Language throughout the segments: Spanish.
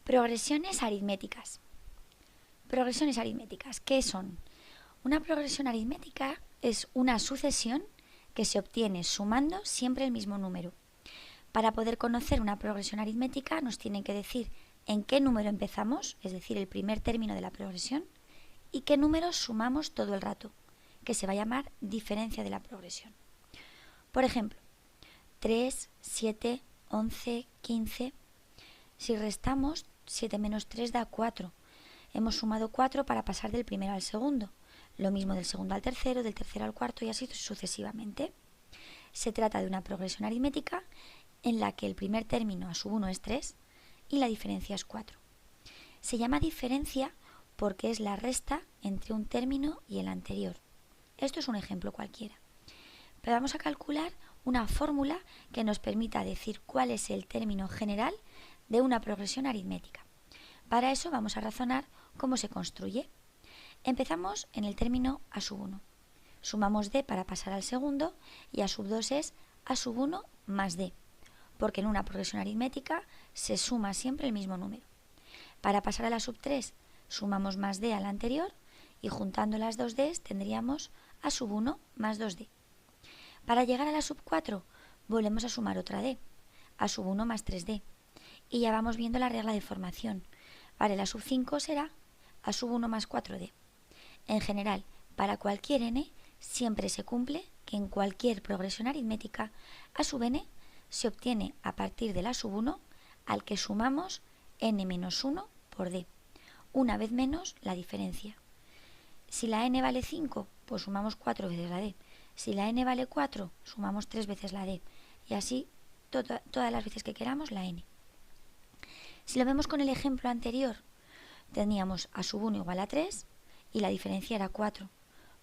Progresiones aritméticas. Progresiones aritméticas, ¿qué son? Una progresión aritmética es una sucesión que se obtiene sumando siempre el mismo número. Para poder conocer una progresión aritmética nos tienen que decir en qué número empezamos, es decir, el primer término de la progresión, y qué número sumamos todo el rato, que se va a llamar diferencia de la progresión. Por ejemplo, 3, 7, 11, 15. Si restamos, 7 menos 3 da 4. Hemos sumado 4 para pasar del primero al segundo. Lo mismo del segundo al tercero, del tercero al cuarto y así sucesivamente. Se trata de una progresión aritmética en la que el primer término a sub 1 es 3 y la diferencia es 4. Se llama diferencia porque es la resta entre un término y el anterior. Esto es un ejemplo cualquiera. Pero vamos a calcular una fórmula que nos permita decir cuál es el término general de una progresión aritmética. Para eso vamos a razonar cómo se construye. Empezamos en el término a sub 1. Sumamos d para pasar al segundo y a sub 2 es a sub 1 más d, porque en una progresión aritmética se suma siempre el mismo número. Para pasar a la sub 3 sumamos más d al anterior y juntando las dos d's tendríamos a sub 1 más 2d. Para llegar a la sub 4 volvemos a sumar otra d, a sub 1 más 3d. Y ya vamos viendo la regla de formación. Vale, la sub 5 será a sub 1 más 4d. En general, para cualquier n, siempre se cumple que en cualquier progresión aritmética, a sub n se obtiene a partir de la sub 1 al que sumamos n menos 1 por d. Una vez menos la diferencia. Si la n vale 5, pues sumamos 4 veces la d. Si la n vale 4, sumamos 3 veces la d. Y así todas las veces que queramos la n. Si lo vemos con el ejemplo anterior, teníamos a sub 1 igual a 3 y la diferencia era 4.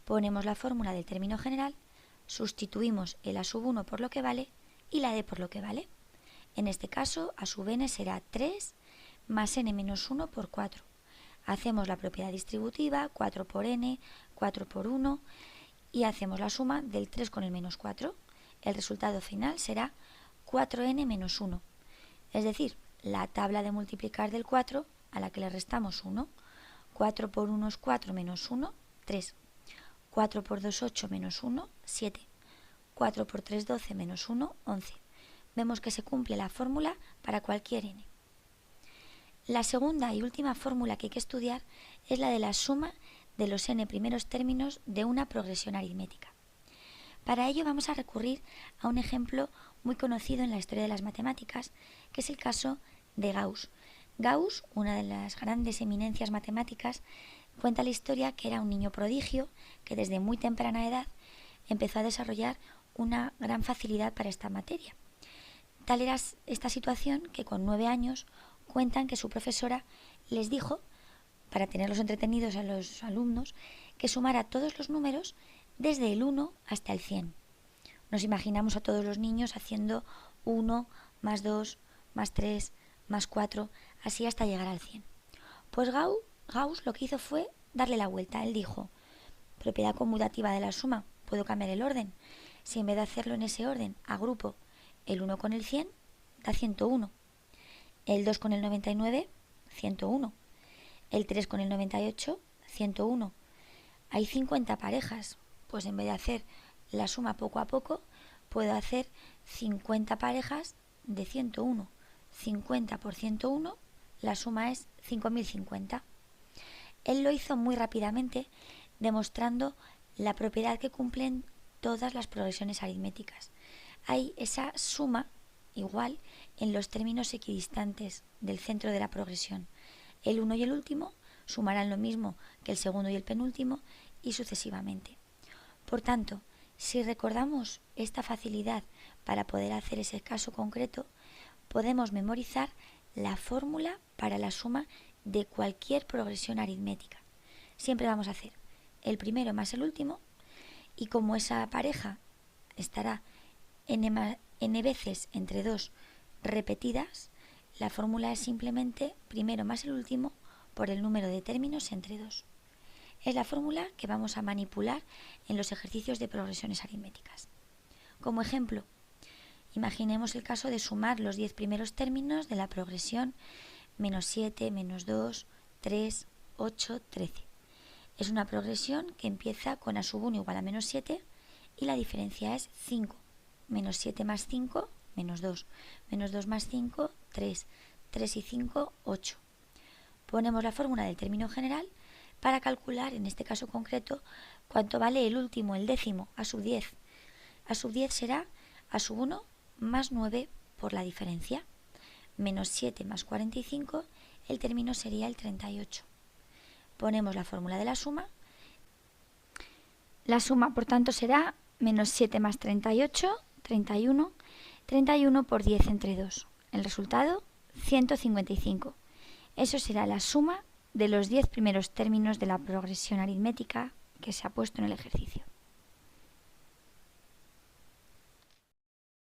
Ponemos la fórmula del término general, sustituimos el a sub 1 por lo que vale y la d por lo que vale. En este caso, a sub n será 3 más n menos 1 por 4. Hacemos la propiedad distributiva, 4 por n, 4 por 1, y hacemos la suma del 3 con el menos 4. El resultado final será 4n menos 1. Es decir, la tabla de multiplicar del 4 a la que le restamos 1. 4 por 1 es 4 menos 1, 3. 4 por 2, 8 menos 1, 7. 4 por 3, 12 menos 1, 11. Vemos que se cumple la fórmula para cualquier n. La segunda y última fórmula que hay que estudiar es la de la suma de los n primeros términos de una progresión aritmética. Para ello vamos a recurrir a un ejemplo muy conocido en la historia de las matemáticas, que es el caso de Gauss. Gauss, una de las grandes eminencias matemáticas, cuenta la historia que era un niño prodigio que desde muy temprana edad empezó a desarrollar una gran facilidad para esta materia. Tal era esta situación que con 9 años cuentan que su profesora les dijo, para tenerlos entretenidos a los alumnos, que sumara todos los números desde el 1 hasta el 100. Nos imaginamos a todos los niños haciendo 1 más 2 más 3 más 4, así hasta llegar al 100. Pues Gauss lo que hizo fue darle la vuelta. Él dijo, propiedad conmutativa de la suma, puedo cambiar el orden. Si en vez de hacerlo en ese orden agrupo el 1 con el 100, da 101. El 2 con el 99, 101. El 3 con el 98, 101. Hay 50 parejas, pues en vez de hacer la suma poco a poco, puedo hacer 50 parejas de 101. 50 por 101, la suma es 5050. Él lo hizo muy rápidamente, demostrando la propiedad que cumplen todas las progresiones aritméticas. Hay esa suma igual en los términos equidistantes del centro de la progresión. El 1 y el último sumarán lo mismo que el segundo y el penúltimo y sucesivamente. Por tanto, si recordamos esta facilidad para poder hacer ese caso concreto, podemos memorizar la fórmula para la suma de cualquier progresión aritmética. Siempre vamos a hacer el primero más el último y como esa pareja estará n veces entre 2 repetidas, la fórmula es simplemente primero más el último por el número de términos entre 2. Es la fórmula que vamos a manipular en los ejercicios de progresiones aritméticas. Como ejemplo, imaginemos el caso de sumar los 10 primeros términos de la progresión menos 7, menos 2, 3, 8, 13. Es una progresión que empieza con a sub 1 igual a menos 7 y la diferencia es 5. Menos 7 más 5, menos 2. Menos 2 más 5, 3. 3 y 5, 8. Ponemos la fórmula del término general para calcular, en este caso concreto, cuánto vale el último, el décimo, a sub 10. A sub 10 será a sub 1 más 9 por la diferencia. Menos 7 más 45, el término sería el 38. Ponemos la fórmula de la suma. La suma, por tanto, será menos 7 más 38, 31. 31 por 10 entre 2. El resultado, 155. Eso será la suma de los 10 primeros términos de la progresión aritmética que se ha puesto en el ejercicio.